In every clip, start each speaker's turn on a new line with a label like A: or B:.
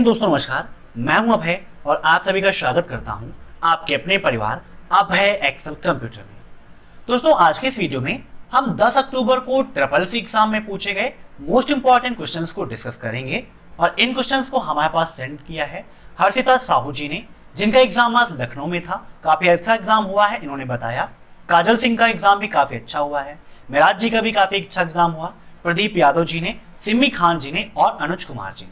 A: हिंद दोस्तों, नमस्कार। मैं हूं अभय और आप सभी का स्वागत करता हूं आपके अपने परिवार अभय एक्सेल कंप्यूटर में। दोस्तों, आज के इस वीडियो में हम 10 अक्टूबर को SSC एग्जाम में पूछे गए मोस्ट इंपॉर्टेंट क्वेश्चंस को डिस्कस करेंगे और इन क्वेश्चंस को हमारे पास सेंड किया है हर्षिता साहू जी ने, जिनका एग्जाम आज लखनऊ में था। काफी अच्छा एग्जाम हुआ है, इन्होंने बताया। काजल सिंह का एग्जाम भी काफी अच्छा हुआ है। मेराज जी का भी काफी अच्छा एग्जाम हुआ। प्रदीप यादव जी ने, सिमी खान जी ने और अनुज कुमार जी ने।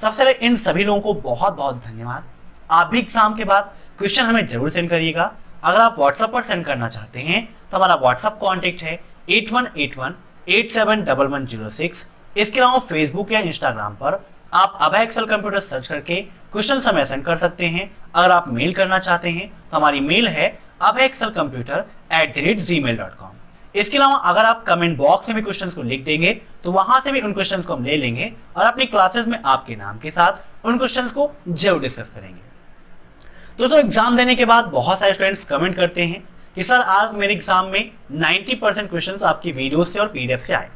A: सबसे पहले इन सभी लोगों को बहुत बहुत धन्यवाद। आप भी एग्जाम के बाद क्वेश्चन हमें जरूर सेंड करिएगा। अगर आप व्हाट्सएप पर सेंड करना चाहते हैं तो हमारा व्हाट्सएप कॉन्टेक्ट है 8181871106। इसके अलावा फेसबुक या इंस्टाग्राम पर आप अभय एक्सेल कंप्यूटर सर्च करके क्वेश्चन हमें सेंड कर सकते हैं। अगर आप मेल करना चाहते हैं तो हमारी मेल है abhayexcelcomputer@gmail.com। इसके अलावा अगर आप कमेंट बॉक्स में भी क्वेश्चंस को लिख देंगे तो वहां से भी उन क्वेश्चंस को हम ले लेंगे और अपनी क्लासेस में आपके नाम के साथ उन क्वेश्चंस को जरूर डिस्कस करेंगे। दोस्तों, एग्जाम देने के बाद बहुत सारे स्टूडेंट्स कमेंट करते हैं कि सर आज मेरे एग्जाम में 90% क्वेश्चंस आपकी वीडियो से और पीडीएफ से आए।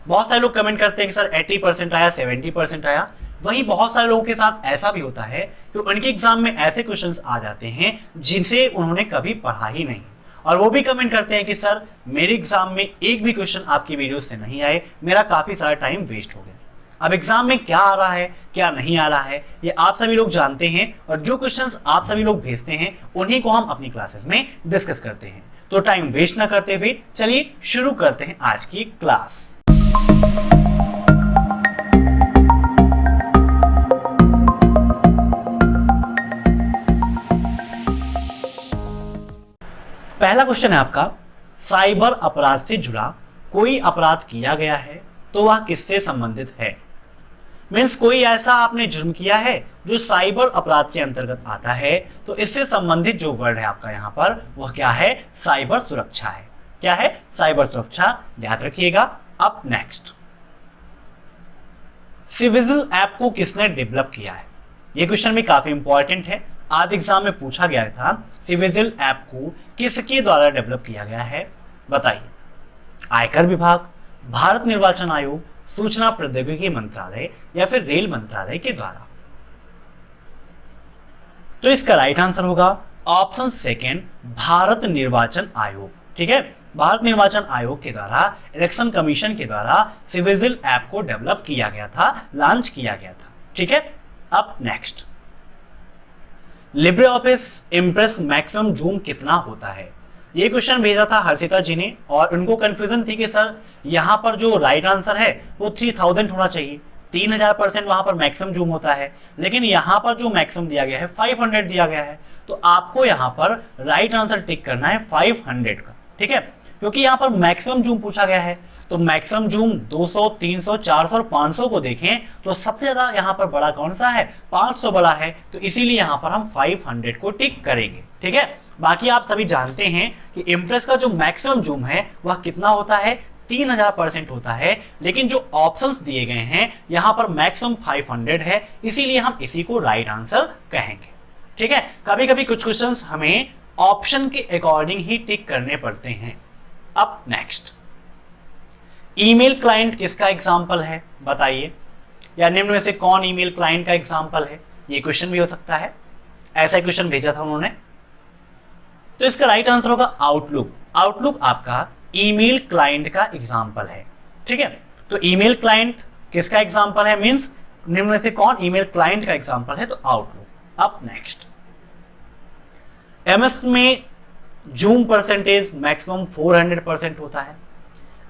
A: बहुत सारे लोग कमेंट करते हैं कि सर 80% आया, 70% आया। वहीं बहुत सारे लोगों के साथ ऐसा भी होता है कि उनके एग्जाम में ऐसे क्वेश्चंस आ जाते हैं जिनसे उन्होंने कभी पढ़ा ही नहीं, और वो भी कमेंट करते हैं कि सर मेरे एग्जाम में एक भी क्वेश्चन आपकी वीडियो से नहीं आए, मेरा काफी सारा टाइम वेस्ट हो गया। अब एग्जाम में क्या आ रहा है, क्या नहीं आ रहा है, ये आप सभी लोग जानते हैं, और जो क्वेश्चंस आप सभी लोग भेजते हैं उन्हीं को हम अपनी क्लासेस में डिस्कस करते हैं। तो टाइम वेस्ट ना करते हुए चलिए शुरू करते हैं आज की क्लास। पहला क्वेश्चन है आपका, साइबर अपराध से जुड़ा कोई अपराध किया गया है तो वह किससे संबंधित है। मीन्स कोई ऐसा आपने जुर्म किया है जो साइबर अपराध के अंतर्गत आता है, तो इससे संबंधित जो वर्ड है आपका यहाँ पर वह क्या है, साइबर सुरक्षा है। क्या है, साइबर सुरक्षा, याद रखिएगा। अब नेक्स्ट, सिविजिल ऐप को किसने डेवलप किया है। यह क्वेश्चन भी काफी इंपॉर्टेंट है, आज एग्जाम में पूछा गया था। सिविजिल ऐप को किसके द्वारा डेवलप किया गया है, बताइए। आयकर विभाग, भारत निर्वाचन आयोग, सूचना प्रौद्योगिकी मंत्रालय या फिर रेल मंत्रालय के द्वारा। तो इसका राइट आंसर होगा ऑप्शन सेकेंड, भारत निर्वाचन आयोग। ठीक है, भारत निर्वाचन आयोग के द्वारा, इलेक्शन कमीशन के द्वारा सिविजिल ऐप को डेवलप किया गया था, लॉन्च किया गया था। ठीक है, अब next, Libre office impress maximum zoom कितना होता है। ये क्वेश्चन भेजा था हर्षिता जी ने, और उनको कंफ्यूजन थी कि सर यहाँ पर जो राइट आंसर है वो 3000 होना चाहिए, 3000% वहां पर मैक्सिमम जूम होता है, लेकिन यहाँ पर जो मैक्सिमम दिया गया है 500 दिया गया है। तो आपको यहाँ पर राइट आंसर टिक करना है 500 का। ठीक है, क्योंकि यहाँ पर मैक्सिमम जूम पूछा गया है, तो मैक्सिमम जूम 200, 300, 400 और 500 को देखें तो सबसे ज्यादा यहाँ पर बड़ा कौन सा है, 500 बड़ा है, तो इसीलिए यहाँ पर हम 500 को टिक करेंगे। ठीक है, बाकी आप सभी जानते हैं कि इम्प्रेस का जो मैक्सिमम जूम है वह कितना होता है, 3000% होता है, लेकिन जो ऑप्शंस दिए गए हैं यहाँ पर मैक्सिमम 500 है, इसीलिए हम इसी को राइट आंसर कहेंगे। ठीक है, कभी कभी कुछ क्वेश्चंस हमें ऑप्शन के अकॉर्डिंग ही टिक करने पड़ते हैं। अब नेक्स्ट, ईमेल क्लाइंट किसका एग्जाम्पल है, बताइए। या निम्न में से कौन ईमेल क्लाइंट का एग्जाम्पल है, ये क्वेश्चन भी हो सकता है। ऐसा क्वेश्चन भेजा था उन्होंने। तो इसका राइट आंसर होगा आउटलुक। आउटलुक आपका ईमेल क्लाइंट का एग्जाम्पल है। ठीक है, तो ईमेल क्लाइंट किसका एग्जाम्पल है, मीन्स निम्न में से कौन ईमेल क्लाइंट का एग्जाम्पल है, तो आउटलुक। अब नेक्स्ट, एमएस में जूम परसेंटेज मैक्सिमम 400% होता है।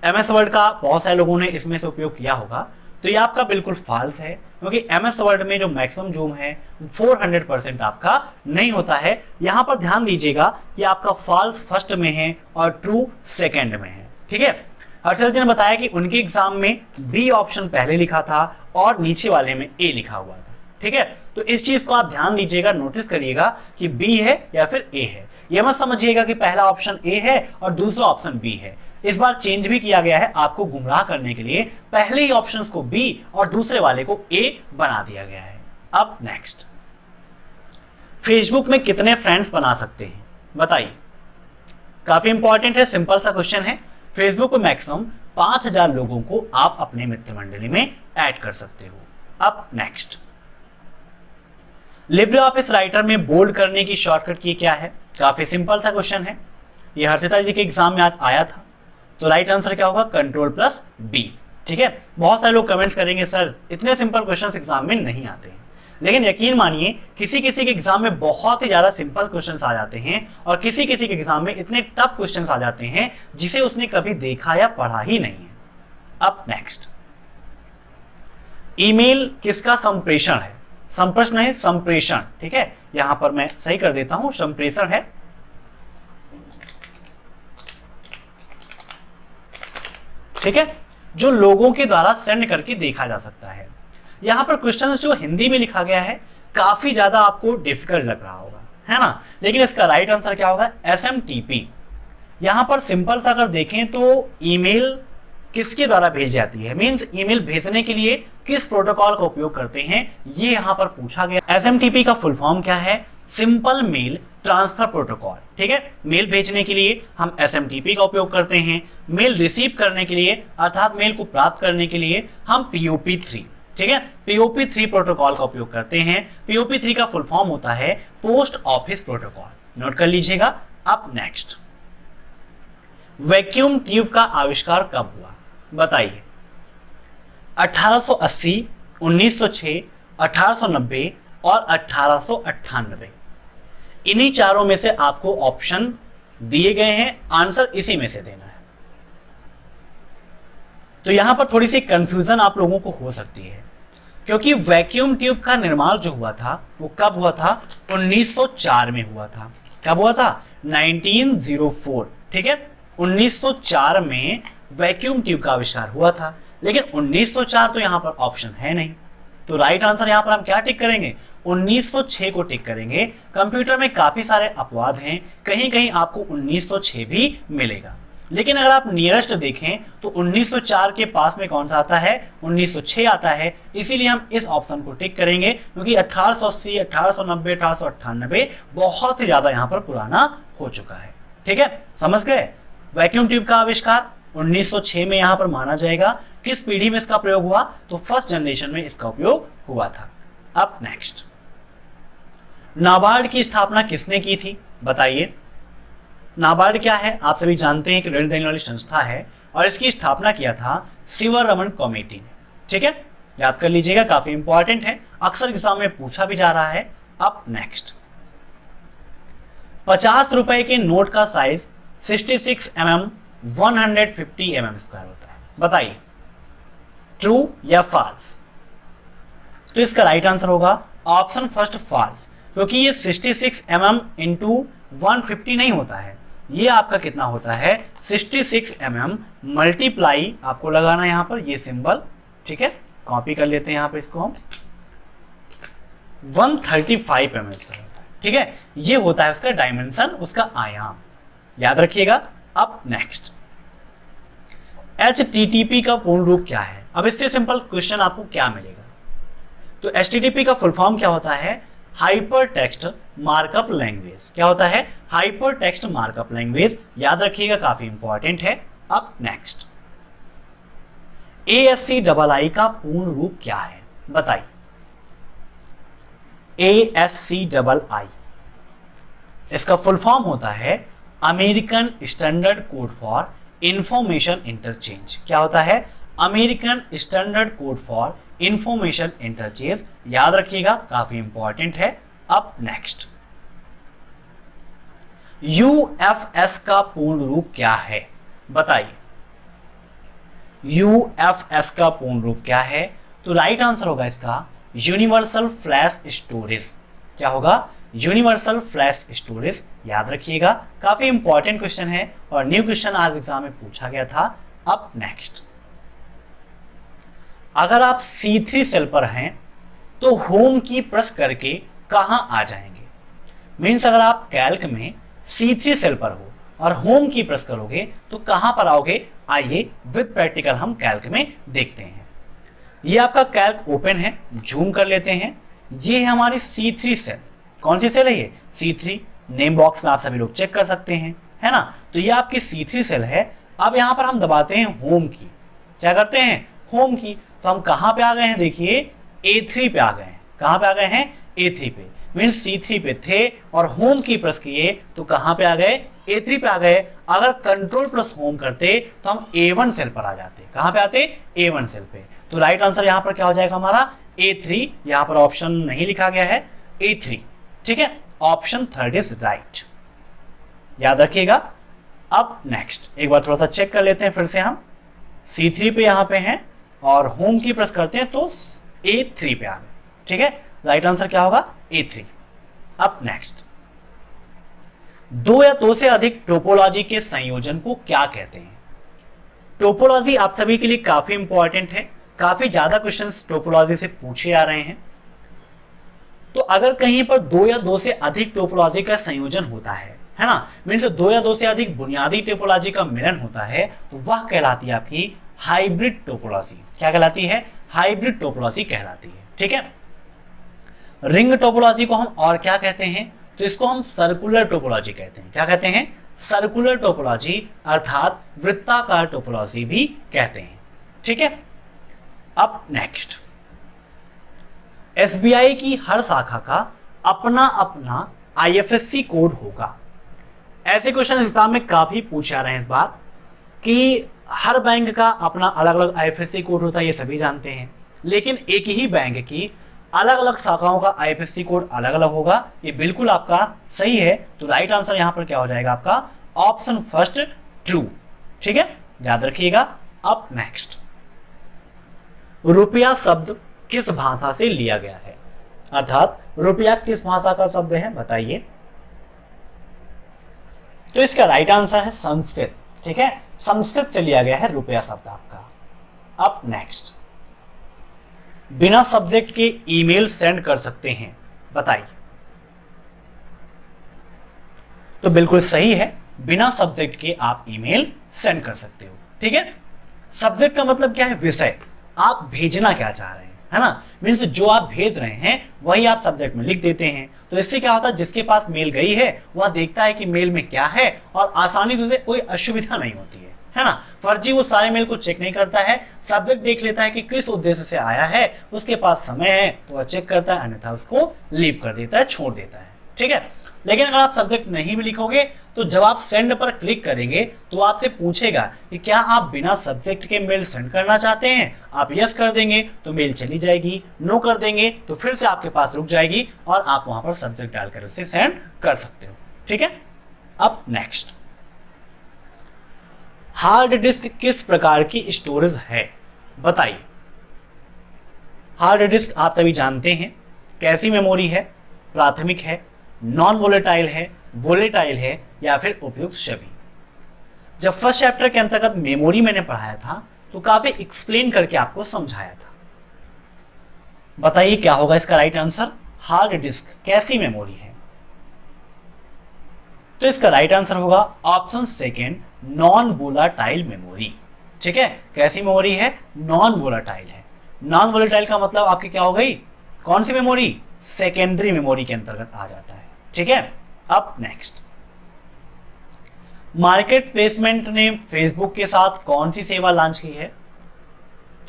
A: एमएस वर्ड का बहुत सारे लोगों ने इसमें से उपयोग किया होगा, तो ये आपका बिल्कुल फॉल्स है, क्योंकि एमएस वर्ड में जो मैक्सिमम जूम है 400% आपका नहीं होता है। यहां पर ध्यान दीजिएगा कि आपका फॉल्स फर्स्ट में है और ट्रू सेकंड में है। ठीक है, हर्षिता जी ने बताया कि उनके एग्जाम में बी ऑप्शन पहले लिखा था और नीचे वाले में ए लिखा हुआ था। ठीक है, तो इस चीज को आप ध्यान दीजिएगा, नोटिस करिएगा कि बी है या फिर ए है। यह मत समझिएगा कि पहला ऑप्शन ए है और दूसरा ऑप्शन बी है। इस बार चेंज भी किया गया है आपको गुमराह करने के लिए, पहले ही ऑप्शंस को बी और दूसरे वाले को ए बना दिया गया है। अब नेक्स्ट, फेसबुक में कितने फ्रेंड्स बना सकते हैं, बताइए। काफी इंपॉर्टेंट है, सिंपल सा क्वेश्चन है। फेसबुक पे मैक्सिमम 5000 लोगों को आप अपने मित्र मंडली में ऐड कर सकते हो। अब नेक्स्ट, लिब्रे ऑफिस राइटर में बोल्ड करने की शॉर्टकट की क्या है? काफी सिंपल सा क्वेश्चन है, ये हर्षिता जी के एग्जाम में आज आया था। तो राइट आंसर क्या होगा? Ctrl+B। ठीक है, बहुत सारे लोग कमेंट्स करेंगे सर इतने सिंपल क्वेश्चंस एग्जाम में नहीं आते हैं, लेकिन यकीन मानिए किसी किसी के एग्जाम में बहुत ही ज्यादा सिंपल क्वेश्चंस आ जाते हैं और किसी किसी के एग्जाम में इतने टफ क्वेश्चंस आ जाते हैं जिसे उसने कभी देखा या पढ़ा ही नहीं है। अब नेक्स्ट, ईमेल किसका संप्रेषण है? संप्रश्न नहीं, संप्रेषण। ठीक है, यहां पर मैं सही कर देता हूं, संप्रेषण है। ठीक है, जो लोगों के द्वारा सेंड करके देखा जा सकता है। यहां पर क्वेश्चन जो हिंदी में लिखा गया है काफी ज्यादा आपको डिफिकल्ट लग रहा होगा, है ना, लेकिन इसका राइट आंसर क्या होगा? SMTP। यहां पर सिंपल सा अगर देखें तो ईमेल किसके द्वारा भेजी जाती है, मींस ईमेल भेजने के लिए किस प्रोटोकॉल का उपयोग करते हैं, ये यहां पर पूछा गया। SMTP का फुल फॉर्म क्या है? Simple mail transfer protocol. ठीक है, मेल भेजने के लिए हम SMTP का उपयोग करते हैं, मेल रिसीव करने के लिए अर्थात मेल को प्राप्त करने के लिए हम POP3, ठीक है, POP3 प्रोटोकॉल का उपयोग करते हैं। POP3 का फुल फॉर्म होता है पोस्ट ऑफिस प्रोटोकॉल, नोट कर लीजिएगा। अब नेक्स्ट, वैक्यूम ट्यूब का आविष्कार कब हुआ? बताइए। 1880, 1906, 1890 और 1898। इन्हीं चारों में से आपको ऑप्शन दिए गए हैं, आंसर इसी में से देना है। तो यहां पर थोड़ी सी कंफ्यूजन आप लोगों को हो सकती है, क्योंकि वैक्यूम ट्यूब का निर्माण जो हुआ था वो कब हुआ था? 1904 में हुआ था। कब हुआ था? 1904। ठीक है, 1904 में वैक्यूम ट्यूब का आविष्कार हुआ था, लेकिन 1904 तो यहां पर ऑप्शन है नहीं, तो राइट आंसर यहां पर हम क्या टिक करेंगे? 1906 को टिक करेंगे। कंप्यूटर में काफी सारे अपवाद हैं, कहीं कहीं आपको 1906 भी मिलेगा, लेकिन अगर आप नियरेस्ट देखें तो 1904 के पास में कौन सा आता है? 1906 आता है, इसीलिए हम इस ऑप्शन को टिक करेंगे, क्योंकि 1880, 1890, 1898 बहुत ही ज्यादा यहां पर पुराना हो चुका है। ठीक है, समझ गए? वैक्यूम ट्यूब का आविष्कार 1906 में यहां पर माना जाएगा। किस पीढ़ी में इसका प्रयोग हुआ? तो फर्स्ट जनरेशन में इसका उपयोग हुआ था। अब नेक्स्ट, नाबार्ड की स्थापना किसने की थी? बताइए। नाबार्ड क्या है? आप सभी जानते हैं कि ऋण देने वाली संस्था है और इसकी स्थापना किया था शिवरमन कमेटी ने। ठीक है, याद कर लीजिएगा, काफी इंपॉर्टेंट है, अक्सर एग्जाम में पूछा भी जा रहा है। अब नेक्स्ट, 50 रुपए के नोट का साइज 66 mm 150 mm स्क्वायर होता है। बताइए, ट्रू या फॉल्स? तो इसका राइट आंसर होगा ऑप्शन फर्स्ट, फॉल्स, क्योंकि ये 66 mm इंटू 150 नहीं होता है, ये आपका कितना होता है? 66 mm मल्टीप्लाई, आपको लगाना है यहां पर ये सिंबल। ठीक है, कॉपी कर लेते हैं यहां पर इसको हम, 135 mm होता है। ठीक है, ये होता है उसका डायमेंशन, उसका आयाम, याद रखिएगा। अब नेक्स्ट, HTTP का पूर्ण रूप क्या है? अब इससे सिंपल क्वेश्चन आपको क्या मिलेगा? तो HTTP का फुल फॉर्म क्या होता है? Hyper text markup language. क्या होता है? हाइपर टेक्स्ट मार्कअप लैंग्वेज, याद रखिएगा, काफी इंपॉर्टेंट है। अब नेक्स्ट, ASCII का पूर्ण रूप क्या है? बताइए। ASCII, इसका फुल फॉर्म होता है American standard code for information interchange. क्या होता है? American standard code for information interchange, याद रखिएगा, काफी इंपॉर्टेंट है। अब नेक्स्ट, UFS का पूर्ण रूप क्या है? बताइए। UFS का पूर्ण रूप क्या है? तो राइट आंसर होगा इसका यूनिवर्सल फ्लैश स्टोरेज। क्या होगा? यूनिवर्सल फ्लैश स्टोरेज, याद रखिएगा, काफी इंपॉर्टेंट क्वेश्चन है और न्यू क्वेश्चन आज एग्जाम में पूछा गया था। अब नेक्स्ट, अगर आप C3 सेल पर हैं तो होम की प्रेस करके कहां आ जाएंगे? मीन्स अगर आप कैल्क में C3 सेल पर हो और होम की प्रेस करोगे तो कहां पर आओगे? आइए विद प्रैक्टिकल हम कैल्क में देखते हैं। ये आपका कैल्क ओपन है, जूम कर लेते हैं। ये है हमारी C3 सेल। कौन सी सेल है ये? C3। नेम बॉक्स में आप सभी लोग चेक कर सकते हैं, है ना। तो ये आपकी C3 सेल है। अब यहां पर हम दबाते हैं होम की। क्या करते हैं? होम की। तो हम कहां पे आ गए हैं? देखिए A3 पे आ गए हैं। कहां पे आ गए हैं? A3 पे। मीन्स C3 पे थे और होम की प्रेस किए तो कहां पे आ गए, A3 पे आ गए। अगर कंट्रोल प्लस होम करते तो हम A1 सेल पर आ जाते। कहां पे आते, A1 सेल पे। तो राइट आंसर यहां पर क्या हो जाएगा हमारा, A3। यहां पर ऑप्शन नहीं लिखा गया है, A3। ठीक है, ऑप्शन थर्ड इज राइट, याद रखिएगा। अब नेक्स्ट एक बार थोड़ा सा चेक कर लेते हैं फिर से हम। C3 पे यहां पे हैं और होम की प्रेस करते हैं तो A3 पे आ गए। ठीक है, राइट आंसर क्या होगा, A3। अब नेक्स्ट, दो या दो से अधिक टोपोलॉजी के संयोजन को क्या कहते हैं। टोपोलॉजी आप सभी के लिए काफी इंपॉर्टेंट है, काफी ज्यादा क्वेश्चंस टोपोलॉजी से पूछे आ रहे हैं। तो अगर कहीं पर दो या दो से अधिक टोपोलॉजी का संयोजन होता है ना, मीन्स दो या दो से अधिक बुनियादी टोपोलॉजी का मिलन होता है, तो वह कहलाती है आपकी हाइब्रिड टोपोलॉजी। क्या कहलाती है, हाइब्रिड टोपोलॉजी कहलाती है। ठीक है, रिंग टोपोलॉजी को हम और क्या कहते हैं, तो इसको हम सर्कुलर टोपोलॉजी कहते हैं। क्या कहते हैं, सर्कुलर टोपोलॉजी अर्थात वृत्ताकार टोपोलॉजी भी कहते हैं। ठीक है, अब नेक्स्ट, एसबीआई की हर शाखा का अपना अपना आईएफएससी कोड होगा। ऐसे क्वेश्चन एग्जाम में काफी पूछे आ रहे हैं इस बार कि हर बैंक का अपना अलग अलग आईएफएससी कोड होता है, ये सभी जानते हैं, लेकिन एक ही बैंक की अलग अलग शाखाओं का आईएफएससी कोड अलग अलग होगा। ये बिल्कुल आपका सही है। तो राइट आंसर यहां पर क्या हो जाएगा आपका, ऑप्शन फर्स्ट ट्रू। ठीक है, याद रखिएगा। अब नेक्स्ट, रुपया शब्द किस भाषा से लिया गया है, अर्थात रुपया किस भाषा का शब्द है, बताइए। तो इसका राइट आंसर है संस्कृत। ठीक है, संस्कृत से लिया गया है रुपया शब्द आपका। अब नेक्स्ट, बिना सब्जेक्ट के ईमेल सेंड कर सकते हैं, बताइए। तो बिल्कुल सही है, बिना सब्जेक्ट के आप ईमेल सेंड कर सकते हो। ठीक है, सब्जेक्ट का मतलब क्या है, विषय, आप भेजना क्या चाह रहे हैं, है ना। मीन्स जो आप भेज रहे हैं वही आप सब्जेक्ट में लिख देते हैं। तो इससे क्या होता है, जिसके पास मेल गई है वह देखता है कि मेल में क्या है और आसानी से उसे कोई असुविधा नहीं होती है ना। फर्जी वो सारे मेल को चेक नहीं करता है, सब्जेक्ट देख लेता है कि किस उद्देश्य से आया है, उसके पास समय है तो वह चेक करता है, अन्यथा उसको लीव कर देता है, छोड़ देता है। ठीक है, लेकिन अगर आप सब्जेक्ट नहीं भी लिखोगे तो जब आप सेंड पर क्लिक करेंगे तो आपसे पूछेगा कि क्या आप बिना सब्जेक्ट के मेल सेंड करना चाहते हैं। आप यस कर देंगे तो मेल चली जाएगी, नो कर देंगे तो फिर से आपके पास रुक जाएगी और आप वहां पर सब्जेक्ट डालकर उसे सेंड कर सकते हो। ठीक है, अब नेक्स्ट, हार्ड डिस्क किस प्रकार की स्टोरेज है, बताइए। हार्ड डिस्क आप सभी जानते हैं कैसी मेमोरी है, प्राथमिक है, नॉन वोलेटाइल है, वोलेटाइल है या फिर उपयुक्त सभी। जब फर्स्ट चैप्टर के अंतर्गत मेमोरी मैंने पढ़ाया था तो काफी एक्सप्लेन करके आपको समझाया था। बताइए क्या होगा इसका राइट आंसर, हार्ड डिस्क कैसी मेमोरी है। तो इसका राइट आंसर होगा option second, non volatile memory. ठीक है, कैसी मेमोरी है, नॉन वोलाटाइल है। नॉन वोलेटाइल का मतलब आपकी क्या हो गई, कौन सी मेमोरी, सेकेंडरी मेमोरी के अंतर्गत आ जाता है। ठीक है, अब नेक्स्ट, मार्केट प्लेसमेंट ने फेसबुक के साथ कौन सी सेवा लॉन्च की है।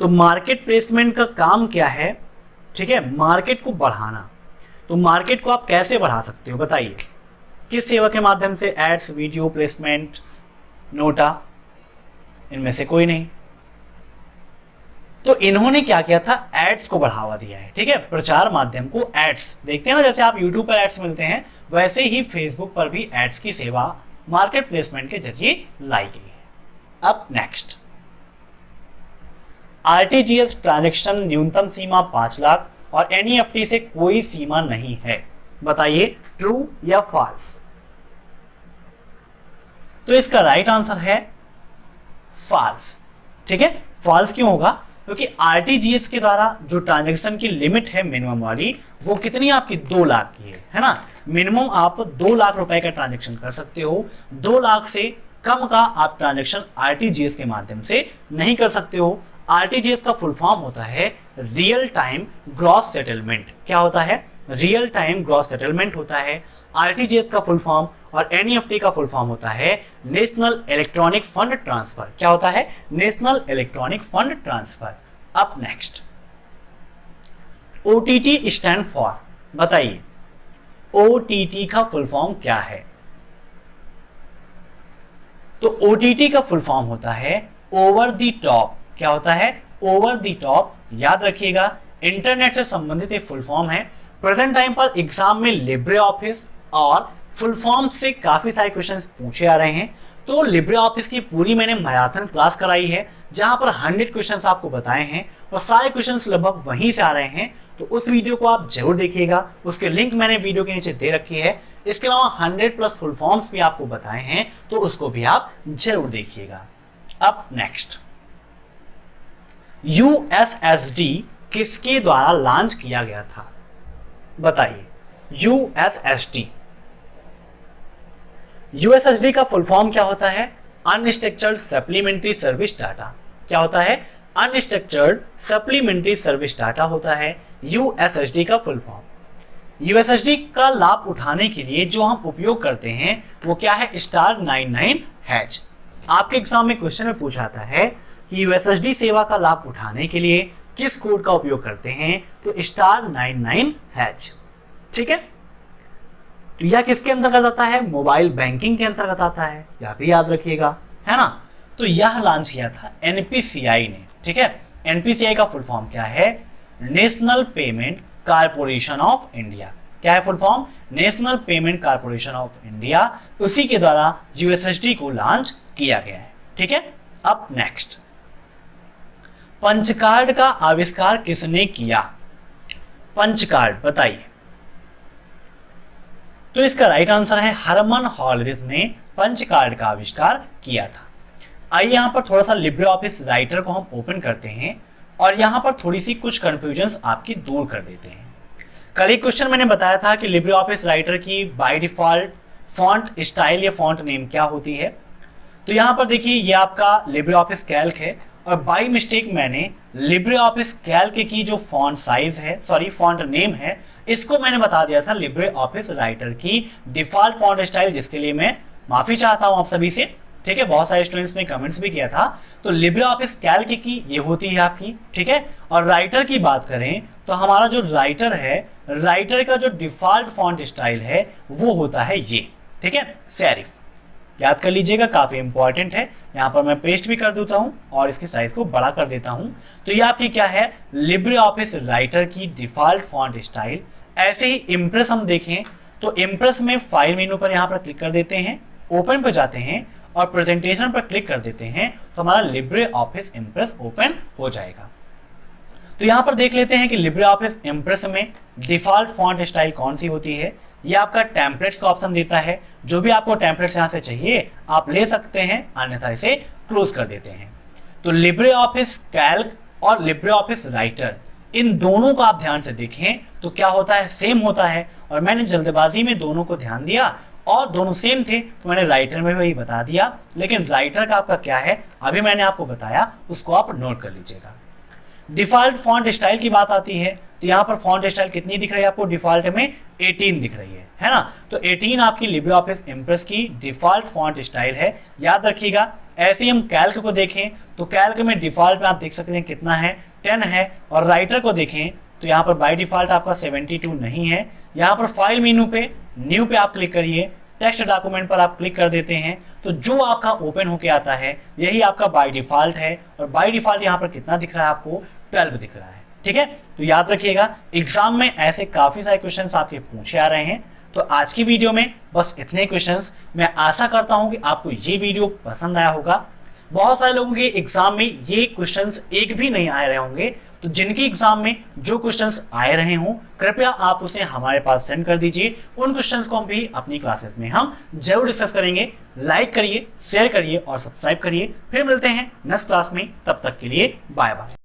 A: तो मार्केट प्लेसमेंट का काम क्या है, ठीक है, मार्केट को बढ़ाना। तो मार्केट को आप कैसे बढ़ा सकते हो, बताइए, किस सेवा के माध्यम से, एड्स, वीडियो प्लेसमेंट, नोटा, इनमें से कोई नहीं। तो इन्होंने क्या किया था, एड्स को बढ़ावा दिया है। ठीक है, प्रचार माध्यम को, एड्स देखते हैं ना, जैसे आप यूट्यूब पर एड्स मिलते हैं वैसे ही फेसबुक पर भी एड्स की सेवा मार्केट प्लेसमेंट के जरिए लाई गई है। अब नेक्स्ट, आरटीजीएस ट्रांजैक्शन न्यूनतम सीमा 5 लाख और एनईएफटी से कोई सीमा नहीं है, बताइए ट्रू या फॉल्स। तो इसका राइट आंसर है फॉल्स। ठीक है, फॉल्स क्यों होगा, क्योंकि आरटीजीएस के द्वारा जो ट्रांजैक्शन की लिमिट है मिनिमम वाली, वो कितनी आपकी 2 लाख की है ना। मिनिमम आप 2 लाख रुपए का ट्रांजैक्शन कर सकते हो, 2 लाख से कम का आप ट्रांजैक्शन आरटीजीएस के माध्यम से नहीं कर सकते हो। आरटीजीएस का फुल फॉर्म होता है रियल टाइम ग्रॉस सेटलमेंट। क्या होता है, रियल टाइम ग्रॉस सेटलमेंट होता है आरटीजीएस का फुल फॉर्म, और एनईएफटी का फुल फॉर्म होता है नेशनल इलेक्ट्रॉनिक फंड ट्रांसफर। क्या होता है, नेशनल इलेक्ट्रॉनिक फंड ट्रांसफर। अब नेक्स्ट, ओटीटी स्टैंड फॉर, बताइए OTT का फुल फॉर्म क्या है? तो OTT का फुल फॉर्म होता है ओवर द टॉप। क्या होता है? Over the top. याद रखिएगा, इंटरनेट से संबंधित एक फुल फॉर्म है। प्रेजेंट टाइम पर एग्जाम में लिब्रे ऑफिस और फुल फॉर्म से काफी सारे क्वेश्चंस पूछे आ रहे हैं। तो लिब्रे ऑफिस की पूरी मैंने मैराथन क्लास कराई है, जहां पर 100 क्वेश्चंस आपको बताए हैं और सारे क्वेश्चंस लगभग वहीं से आ रहे हैं। तो उस वीडियो को आप जरूर देखिएगा, उसके लिंक मैंने वीडियो के नीचे दे रखी है। इसके अलावा 100+ फुल फॉर्म्स भी आपको बताए हैं, तो उसको भी आप जरूर देखिएगा। अब नेक्स्ट, USSD किसके द्वारा लॉन्च किया गया था? बताइए। USSD का फुल फॉर्म क्या होता है? Unstructured supplementary service data. क्या होता है? अनस्ट्रक्चर्ड सप्लीमेंट्री सर्विस डाटा होता है USSD का फुल फॉर्म। USSD का लाभ उठाने के लिए जो हम उपयोग करते हैं वो क्या है? *99#। आपके एग्जाम में क्वेश्चन में पूछा जाता है कि USSD सेवा का लाभ उठाने के लिए किस कोड का उपयोग करते हैं? तो *99#। ठीक है, तो यह किसके अंतर्गत आता है? मोबाइल बैंकिंग के अंतर्गत आता है, यह भी याद रखिएगा, है ना। तो यह लॉन्च किया था NPCI ने। ठीक है, NPCI का फुल फॉर्म क्या है? National payment corporation of India. क्या है full form? National payment corporation of India. उसी के द्वारा USSD को लॉन्च किया गया है। ठीक है, अब नेक्स्ट, पंच कार्ड का आविष्कार किसने किया? पंच कार्ड, बताइए। तो इसका राइट आंसर है हरमन हॉलरिस ने पंच कार्ड का आविष्कार किया था। आइए यहां पर थोड़ा सा लिब्रे ऑफिस राइटर को हम ओपन करते हैं और यहां पर थोड़ी सी कुछ कंफ्यूजन आपकी दूर कर देते हैं। कल एक क्वेश्चन मैंने बताया था कि लिब्रे ऑफिस राइटर की बाय डिफॉल्ट फॉन्ट स्टाइल या फॉन्ट नेम क्या होती है। तो यहां पर देखिए, ये आपका लिब्रे ऑफिस कैल्क है और बाय मिस्टेक मैंने लिब्रे ऑफिस कैल्क की जो फॉन्ट साइज है, सॉरी फॉन्ट नेम है, इसको मैंने बता दिया था लिब्रे ऑफिस राइटर की डिफॉल्ट फॉन्ट स्टाइल, जिसके लिए मैं माफी चाहता हूं आप सभी से। ठीक है, बहुत सारे स्टूडेंट्स ने कमेंट्स भी किया था। तो लिब्रे ऑफिस कैल्क की ये होती है आपकी। ठीक है, और राइटर की बात करें तो हमारा जो राइटर है, राइटर का जो डिफॉल्ट फॉन्ट स्टाइल है वो होता है ये। ठीक है, सेरिफ। याद कर लीजिएगा, काफी इंपॉर्टेंट है। यहाँ पर मैं पेस्ट भी कर देता हूँ और इसकी साइज को बड़ा कर देता हूँ। तो ये आपकी क्या है? लिब्रे ऑफिस राइटर की डिफॉल्ट फॉन्ट स्टाइल। ऐसे ही इम्प्रेस हम देखें तो इम्प्रेस में फाइल मेनू पर यहाँ पर क्लिक कर देते हैं, ओपन पर जाते हैं और प्रेजेंटेशन पर क्लिक कर देते हैं, तो हमारा लिब्रे ऑफिस इम्प्रेस ओपन हो जाएगा। तो यहाँ पर देख लेते हैं कि लिब्रे ऑफिस इम्प्रेस में डिफॉल्ट फॉन्ट स्टाइल कौन सी होती है। ये आपका टेम्पलेट्स का ऑप्शन देता है। जो भी आपको टेम्पलेट्स यहाँ से चाहिए आप ले सकते हैं, अन्यथा इसे क्लोज कर देते हैं। तो लिब्रे ऑफिस कैल्क और लिब्रे ऑफिस राइटर, इन दोनों को आप ध्यान से देखें तो क्या होता है? सेम होता है। और मैंने जल्दबाजी में दोनों को ध्यान दिया और दोनों सेम थे तो मैंने राइटर में वही बता दिया, लेकिन राइटर का आपका क्या है अभी मैंने आपको बताया, उसको आप नोट कर लीजिएगा। डिफॉल्ट फॉन्ट स्टाइल की बात आती है तो यहाँ पर फॉन्ट स्टाइल कितनी दिख रही है आपको? डिफॉल्ट में 18 दिख रही है ना। तो 18 आपकी लिब्रे ऑफिस इम्प्रेस की डिफॉल्ट फॉन्ट स्टाइल है, याद रखिएगा। ऐसे ही हम कैल्क को देखें तो कैल्क में डिफॉल्ट में आप देख सकते हैं कितना है? 10 है। और राइटर को देखें तो यहाँ पर बाय डिफॉल्ट आपका 72 नहीं है। यहाँ पर फाइल मेनू पे न्यू पे आप क्लिक करिए, टेक्स्ट डॉक्यूमेंट पर आप क्लिक कर देते हैं तो जो आपका ओपन होके आता है यही आपका बाय डिफॉल्ट है। और बाय डिफॉल्ट यहाँ पर कितना दिख रहा है आपको? 12 दिख रहा है। ठीक है, तो याद रखिएगा एग्जाम में ऐसे काफी सारे क्वेश्चंस आपके पूछे आ रहे हैं। तो आज की वीडियो में बस इतने क्वेश्चंस। मैं आशा करता हूं कि आपको ये वीडियो पसंद आया होगा। बहुत सारे लोगों के एग्जाम में ये क्वेश्चंस एक भी नहीं आ रहे होंगे, तो जिनके एग्जाम में जो क्वेश्चंस आए रहे हों कृपया आप उसे हमारे पास सेंड कर दीजिए। उन क्वेश्चंस को हम भी अपनी क्लासेस में हम जरूर डिस्कस करेंगे। लाइक करिए, शेयर करिए और सब्सक्राइब करिए। फिर मिलते हैं नेक्स्ट क्लास में, तब तक के लिए बाय बाय।